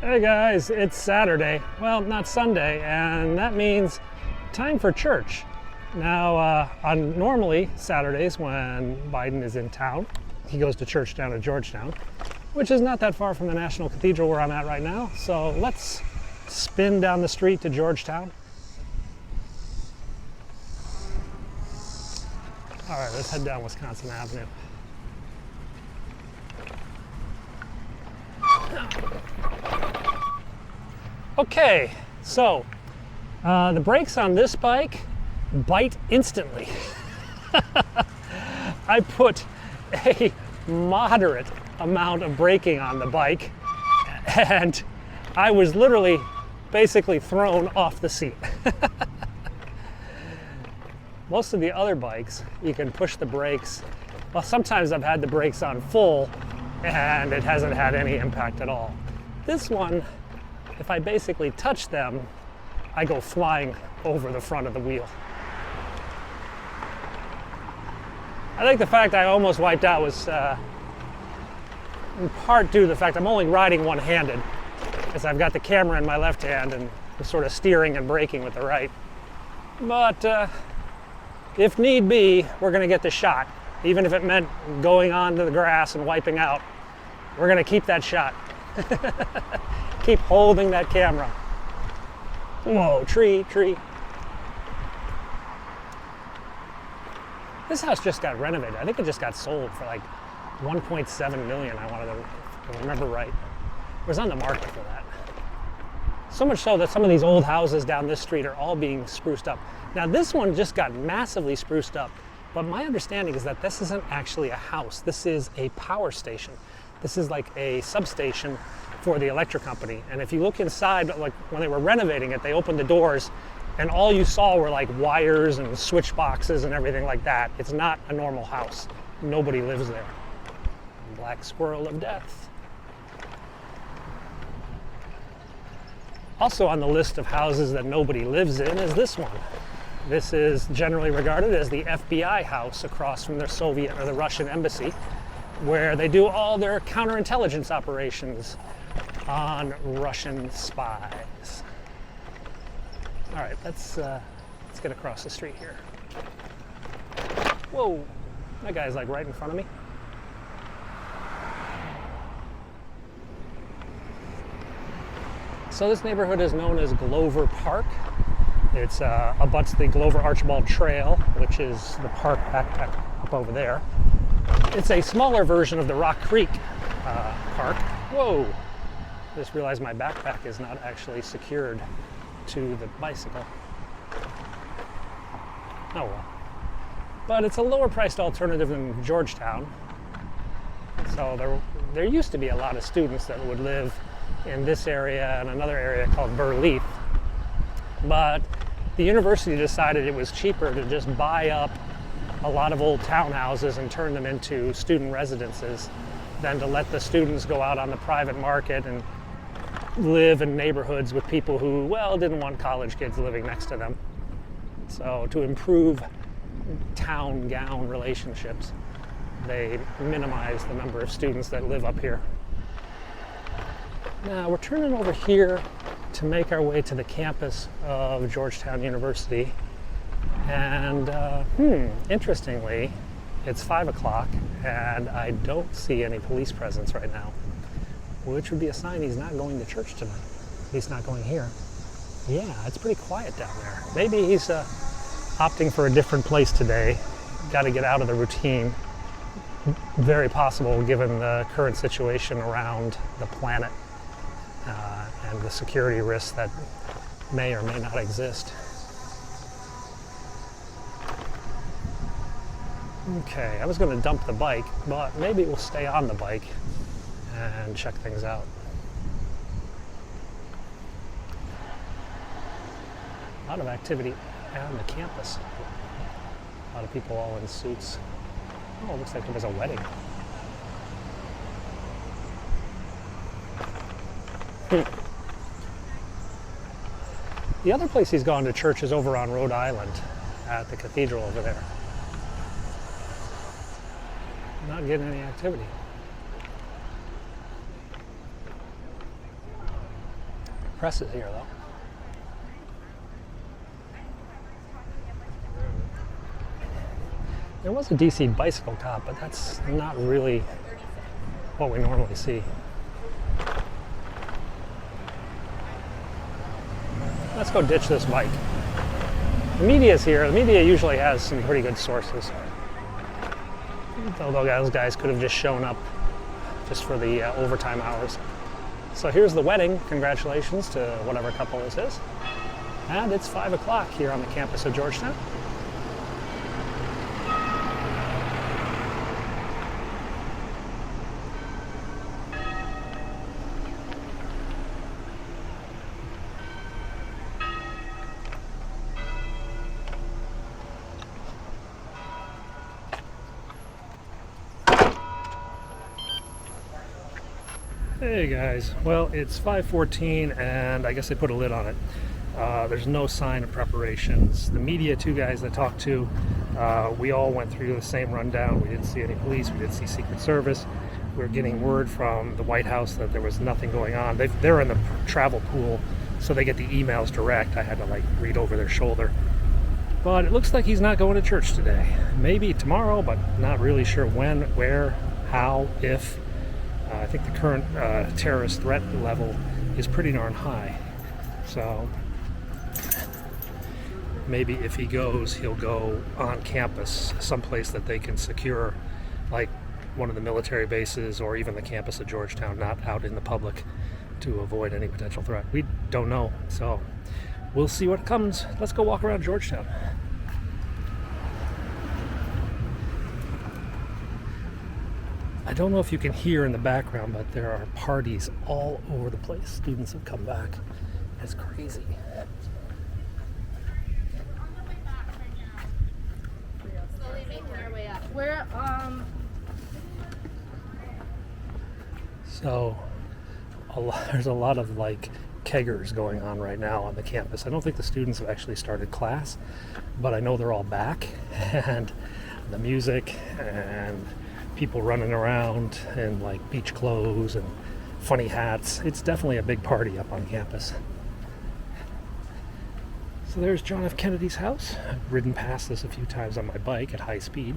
Hey guys, it's Saturday. Well, not Sunday, and that means time for church. Now, on normally Saturdays when Biden is in town, he goes to church down at Georgetown, which is not that far from the National Cathedral where I'm at right now. So let's spin down the street to Georgetown. All right, let's head down Wisconsin Avenue. Okay, so the brakes on this bike bite instantly. I put a moderate amount of braking on the bike and I was literally basically thrown off the seat. Most of the other bikes, you can push the brakes. Well, sometimes I've had the brakes on full and it hasn't had any impact at all. This one, if I basically touch them, I go flying over the front of the wheel. I think the fact I almost wiped out was in part due to the fact I'm only riding one-handed, as I've got the camera in my left hand and I'm sort of steering and braking with the right. But if need be, we're gonna get the shot. Even if it meant going onto the grass and wiping out, we're gonna keep that shot. Keep holding that camera. Whoa, tree. This house just got renovated. I think it just got sold for like 1.7 million, I wanted to remember right. It was on the market for that. So much so that some of these old houses down this street are all being spruced up. Now this one just got massively spruced up, but my understanding is that this isn't actually a house. This is a power station. This is like a substation for the electric company. And if you look inside, like when they were renovating it, they opened the doors and all you saw were like wires and switch boxes and everything like that. It's not a normal house. Nobody lives there. Black squirrel of death. Also on the list of houses that nobody lives in is this one. This is generally regarded as the FBI house across from the Soviet or the Russian embassy, where they do all their counterintelligence operations on Russian spies. All right, let's get across the street here. Whoa, that guy's like right in front of me. So this neighborhood is known as Glover Park. It's abuts the Glover Archibald Trail, which is the park back up over there. It's a smaller version of the Rock Creek Park. Whoa! Just realized my backpack is not actually secured to the bicycle. Oh well. But it's a lower priced alternative than Georgetown. So there used to be a lot of students that would live in this area and another area called Burleith. But the university decided it was cheaper to just buy up a lot of old townhouses and turn them into student residences than to let the students go out on the private market and live in neighborhoods with people who, well, didn't want college kids living next to them. So to improve town-gown relationships, they minimize the number of students that live up here. Now we're turning over here to make our way to the campus of Georgetown University. And interestingly, it's 5 o'clock and I don't see any police presence right now, which would be a sign he's not going to church tonight. At least not going here. Yeah, it's pretty quiet down there. Maybe he's opting for a different place today. Got to get out of the routine. Very possible given the current situation around the planet and the security risks that may or may not exist. Okay, I was going to dump the bike, but maybe we'll stay on the bike and check things out. A lot of activity on the campus. A lot of people all in suits. Oh, it looks like there was a wedding. The other place he's gone to church is over on Rhode Island at the cathedral over there. Not getting any activity. press is here, though. There was a DC bicycle cop, but that's not really what we normally see. Let's go ditch this bike. The media's here. The media usually has some pretty good sources. Although those guys could have just shown up just for the overtime hours. So here's the wedding. Congratulations to whatever couple this is. And it's 5 o'clock here on the campus of Georgetown. Hey guys, well it's 5:14 and I guess they put a lid on it. There's no sign of preparations. The media, two guys I talked to, we all went through the same rundown. We didn't see any police, we didn't see Secret Service. We're getting word from the White House that there was nothing going on. They're in the travel pool, so they get the emails direct. I had to like read over their shoulder. But it looks like he's not going to church today. Maybe tomorrow, but not really sure when, where, how, if. I think the current terrorist threat level is pretty darn high. So maybe if he goes, he'll go on campus, someplace that they can secure, like one of the military bases or even the campus of Georgetown, not out in the public, to avoid any potential threat. We don't know, so we'll see what comes. Let's go walk around Georgetown. I don't know if you can hear in the background, but there are parties all over the place. Students have come back. It's crazy. Slowly making our way up. So there's a lot of like keggers going on right now on the campus. I don't think the students have actually started class, but I know they're all back, and the music and people running around in like beach clothes and funny hats. It's definitely a big party up on campus. So there's John F. Kennedy's house. I've ridden past this a few times on my bike at high speed,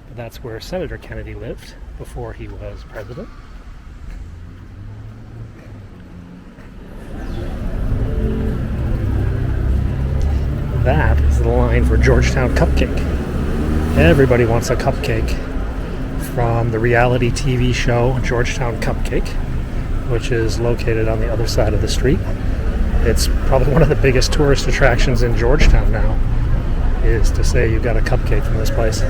but that's where Senator Kennedy lived before he was president. That is the line for Georgetown Cupcake. Everybody wants a cupcake from the reality TV show Georgetown Cupcake, which is located on the other side of the street. It's probably one of the biggest tourist attractions in Georgetown now, is to say you got a cupcake from this place.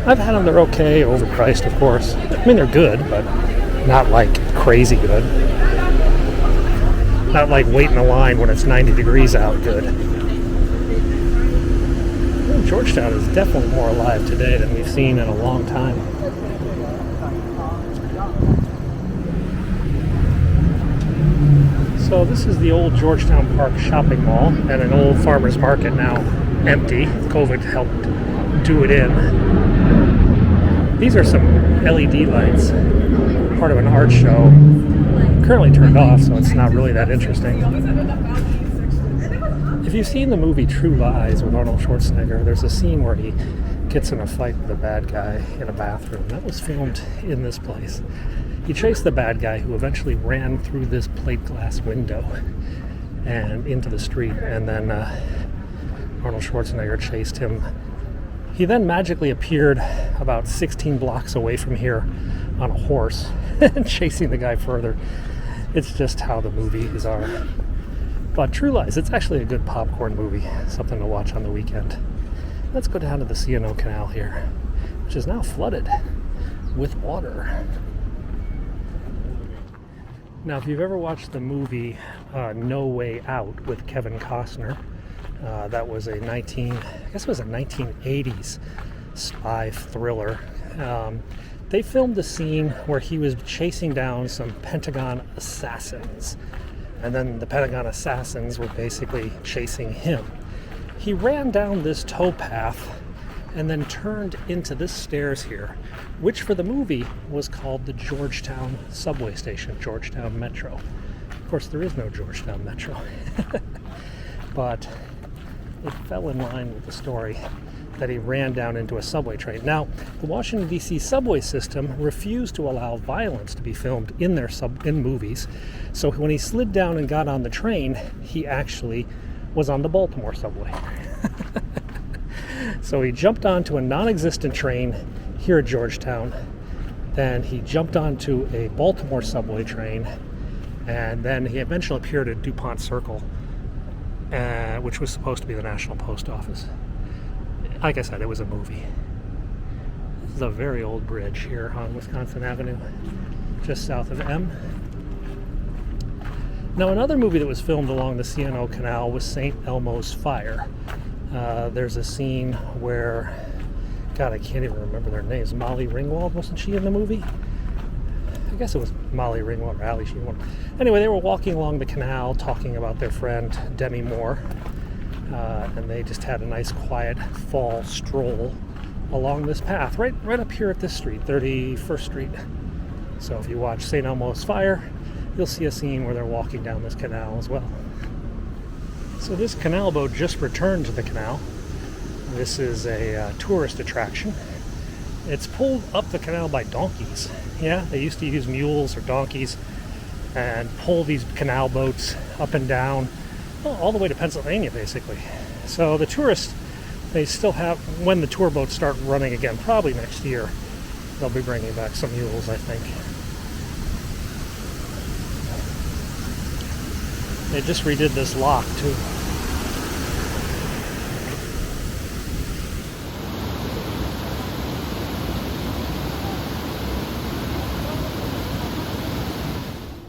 I've had them, they're okay, overpriced of course. I mean, they're good, but not like crazy good. Not like wait in a line when it's 90 degrees out good. Georgetown is definitely more alive today than we've seen in a long time. So this is the old Georgetown Park shopping mall and an old farmer's market, now empty. COVID helped do it in. These are some LED lights, part of an art show. Currently turned off, so it's not really that interesting. If you've seen the movie True Lies with Arnold Schwarzenegger, there's a scene where he gets in a fight with a bad guy in a bathroom. That was filmed in this place. He chased the bad guy, who eventually ran through this plate glass window and into the street, and then Arnold Schwarzenegger chased him. He then magically appeared about 16 blocks away from here on a horse, chasing the guy further. It's just how the movies are. But True Lies, it's actually a good popcorn movie, something to watch on the weekend. Let's go down to the Kayano Canal here, which is now flooded with water. Now, if you've ever watched the movie No Way Out with Kevin Costner, that was a 1980s spy thriller. They filmed a scene where he was chasing down some Pentagon assassins, and then the Pentagon assassins were basically chasing him. He ran down this towpath and then turned into this stairs here, which for the movie was called the Georgetown subway station, Georgetown Metro. Of course, there is no Georgetown Metro, but it fell in line with the story that he ran down into a subway train. Now, the Washington, D.C. subway system refused to allow violence to be filmed in their movies, so when he slid down and got on the train, he actually was on the Baltimore subway. So he jumped onto a non-existent train here at Georgetown, then he jumped onto a Baltimore subway train, and then he eventually appeared at DuPont Circle, which was supposed to be the National Post Office. Like I said, it was a movie. This is a very old bridge here on Wisconsin Avenue, just south of M. Now, another movie that was filmed along the C&O Canal was St. Elmo's Fire. There's a scene where, God, I can't even remember their names. Molly Ringwald, wasn't she in the movie? I guess it was Molly Ringwald or Ali Sheen. Anyway, they were walking along the canal talking about their friend Demi Moore. And they just had a nice quiet fall stroll along this path, right up here at this street, 31st Street. So if you watch St. Elmo's Fire, you'll see a scene where they're walking down this canal as well. So this canal boat just returned to the canal. This is a tourist attraction. It's pulled up the canal by donkeys. Yeah, they used to use mules or donkeys and pull these canal boats up and down, all the way to Pennsylvania, basically. So the tourists, they still have, when the tour boats start running again, probably next year, they'll be bringing back some mules, I think. They just redid this lock, too.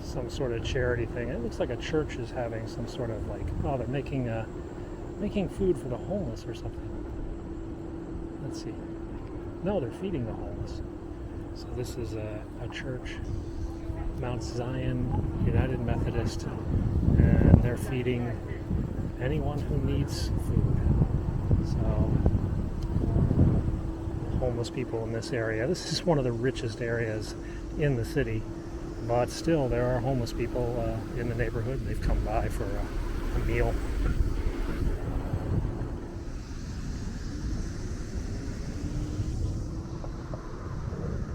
Some sort of charity thing. It looks like a church is having some sort of they're making food for the homeless or something. Let's see. No, they're feeding the homeless. So this is a church, Mount Zion United Methodist, and they're feeding anyone who needs food. So homeless people in this area. This is one of the richest areas in the city. But still, there are homeless people in the neighborhood. They've come by for a meal.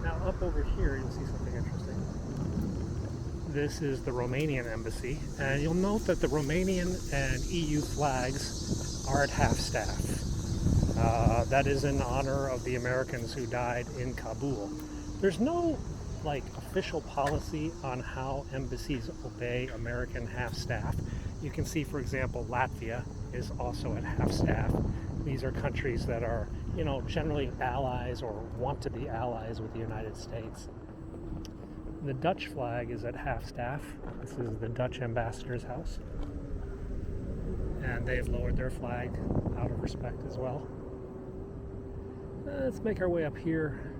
Now, up over here, you'll see something interesting. This is the Romanian embassy, and you'll note that the Romanian and EU flags are at half-staff. That is in honor of the Americans who died in Kabul. There's no official policy on how embassies obey American half-staff. You can see, for example, Latvia is also at half-staff. These are countries that are, generally allies or want to be allies with the United States. The Dutch flag is at half-staff. This is the Dutch ambassador's house. And they've lowered their flag out of respect as well. Let's make our way up here.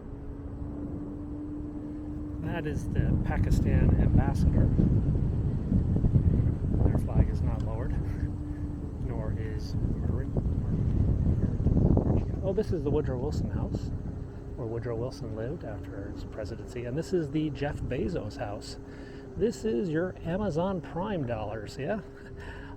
That is the Pakistan ambassador. Their flag is not lowered, nor is Oh, this is the Woodrow Wilson house, where Woodrow Wilson lived after his presidency. And this is the Jeff Bezos house. This is your Amazon Prime dollars, yeah?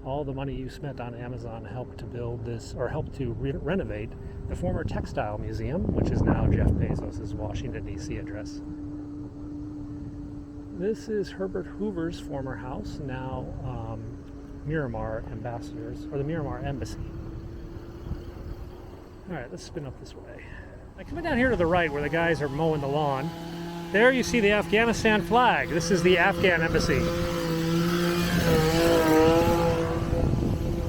All the money you spent on Amazon helped to build this, or helped to renovate the former textile museum, which is now Jeff Bezos' Washington, D.C. address. This is Herbert Hoover's former house, now Miramar Ambassadors, or the Miramar Embassy. All right, let's spin up this way. Now, coming down here to the right where the guys are mowing the lawn, there you see the Afghanistan flag. This is the Afghan Embassy.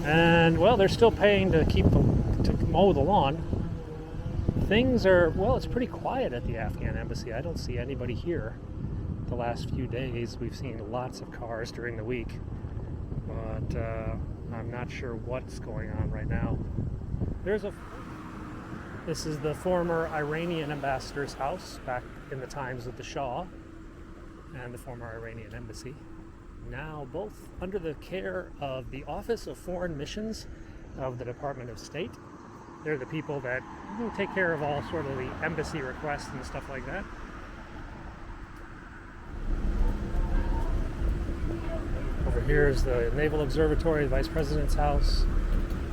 And, well, they're still paying to to mow the lawn. Things are, well, it's pretty quiet at the Afghan Embassy. I don't see anybody here. The last few days we've seen lots of cars during the week, but I'm not sure what's going on right now. This is the former Iranian ambassador's house back in the times of the Shah, and the former Iranian embassy, now both under the care of the Office of Foreign Missions of the Department of State They're the people that take care of all sort of the embassy requests and stuff like that. Over here is the Naval Observatory, the Vice President's house.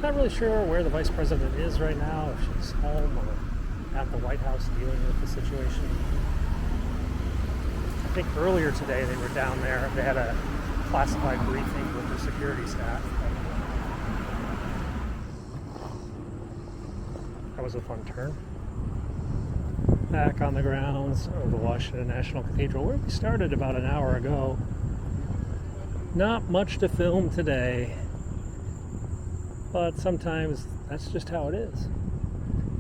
Not really sure where the Vice President is right now, if she's home or at the White House dealing with the situation. I think earlier today they were down there. They had a classified briefing with the security staff. That was a fun turn. Back on the grounds of the Washington National Cathedral, where we started about an hour ago. Not much to film today, but sometimes that's just how it is.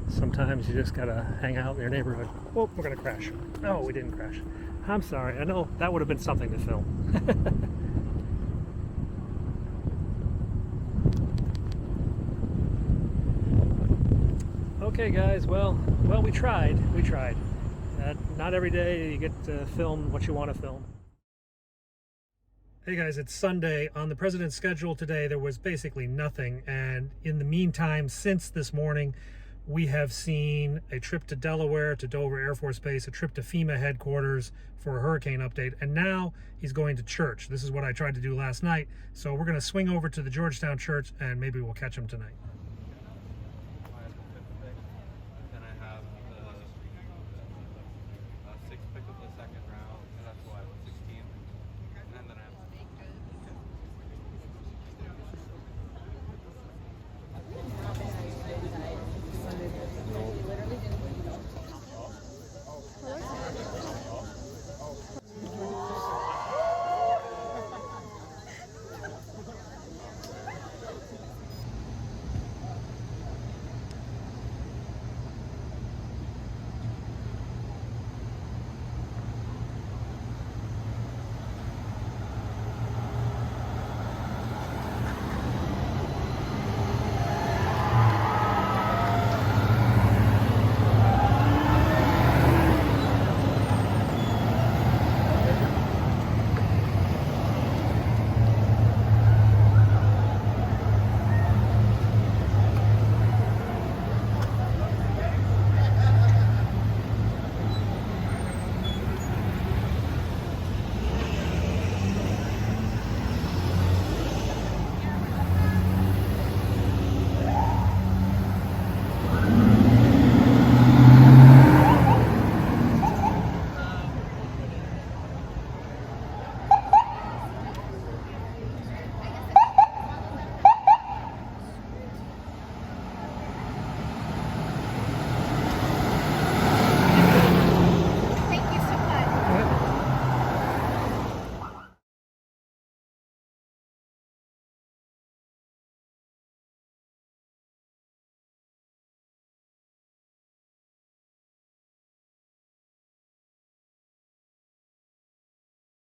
Sometimes you just gotta hang out in your neighborhood. Oh, we're gonna crash. No, we didn't crash. I'm sorry, I know that would have been something to film. Okay guys, well we tried. Not every day you get to film what you want to film. Hey guys, it's Sunday. On the president's schedule today, there was basically nothing. And in the meantime, since this morning, we have seen a trip to Delaware, to Dover Air Force Base, a trip to FEMA headquarters for a hurricane update. And now he's going to church. This is what I tried to do last night. So we're going to swing over to the Georgetown church and maybe we'll catch him tonight.